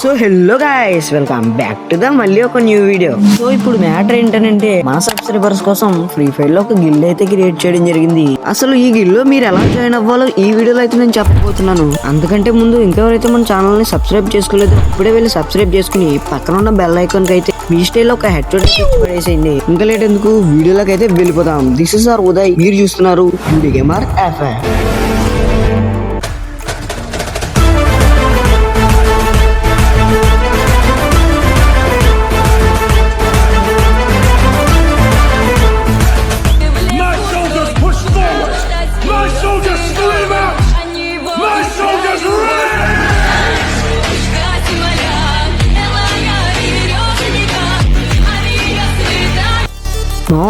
So hello guys, welcome back to the మళ్ళీ ఒక new video. So ఇప్పుడు matter ఏంటంటే మన సబ్స్క్రైబర్స్ కోసం ఫ్రీ ఫైర్ లో ఒక గిల్డ్ అయితే క్రియేట్ చేయడం జరిగింది. అసలు ఈ గిల్డ్ లో మీరు ఎలా జాయిన్ అవ్వాలో ఈ వీడియోలో అయితే నేను చెప్పబోతున్నాను. అందుకంటే ముందు ఇంకెవరైతే మన ఛానల్ ని సబ్స్క్రైబ్ చేసుకోలేదో ఇప్పుడే వెళ్ళి సబ్స్క్రైబ్ చేసుకుని పక్కన ఉన్న బెల్ ఐకాన్ కి అయితే మీ స్టైల్ ఒక హెడ్ షాట్ అయితే పడేసేయండి. ఇంకా లేట్ ఎందుకు, వీడియోలోకి అయితే వెళ్ళిపోదాం. దిస్ ఇస్ ఆర్ ఉదయ్, మీరు చూస్తున్నారు యూడి గేమర్ ఎఫ్ఎం.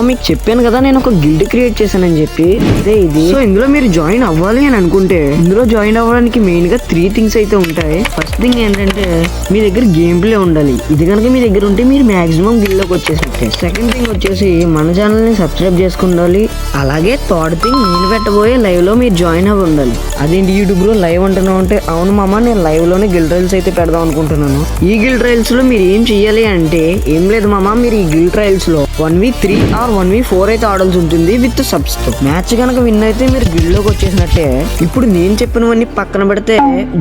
మీకు చెప్పాను కదా నేను ఒక గిల్డ్ క్రియేట్ చేశానని చెప్పి, అదే ఇది. సో ఇందులో మీరు జాయిన్ అవ్వాలి అని అనుకుంటే ఇందులో జాయిన్ అవ్వడానికి మెయిన్ గా 3 థింగ్స్ అయితే ఉంటాయి. ఫస్ట్ థింగ్ ఏంటంటే మీ దగ్గర గేమ్ ప్లే ఉండాలి. ఇది కనుక మీ దగ్గర ఉంటే మీరు మాక్సిమం గిల్డ్ లోకి వచ్చేసినట్టే. సెకండ్ థింగ్ వచ్చేసి మన ఛానల్ ని సబ్స్క్రైబ్ చేసుకుండాలి. అలాగే థర్డ్ థింగ్ నేను పెట్టబోయే లైవ్ లో మీరు జాయిన్ అవ్వ ఉండాలి. అదేంటి యూట్యూబ్ లో లైవ్ అంటున్నావు అంటే, అవును మామ నేను లైవ్ లోనే గిల్డ్ ట్రయల్స్ అయితే పెడదాం అనుకుంటున్నాను. ఈ గిల్డ్ ట్రయల్స్ లో మీరు ఏం చెయ్యాలి అంటే ఏం లేదు మామ, మీరు ఈ గిల్డ్ ట్రయల్స్ లో 1v3 ఆర్ 1v4 అయితే ఆడాల్సి ఉంటుంది విత్ సబ్స్ తో. మ్యాచ్ కనుక విన్ అయితే మీరు గిల్డ్ లోకి వచ్చేసినట్టే. ఇప్పుడు నేను చెప్పినవన్నీ పక్కన పెడితే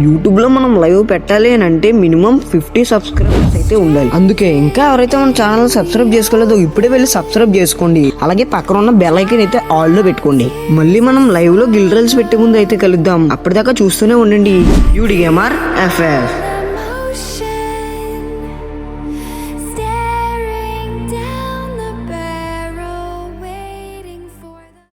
యూట్యూబ్ లో మనం లైవ్ పెట్టాలి అని అంటే మినిమం 50 సబ్స్క్రైబర్స్ అయితే ఉండాలి. అందుకే ఇంకా ఎవరైతే మన ఛానల్ సబ్స్క్రైబ్ చేసుకోలేదో ఇప్పుడే వెళ్ళి సబ్స్క్రైబ్ చేసుకోండి. అలాగే పక్కన ఉన్న బెల్ ఐకాన్ అయితే ఆల్ లో పెట్టుకోండి. మళ్ళీ మనం లైవ్ లో గిల్డ్ ట్రయల్స్ పెట్టే ముందు అయితే కలుద్దాం. అప్పటిదాకా చూస్తూనే ఉండండి యూడి గేమర్ ఎఫ్ఎం.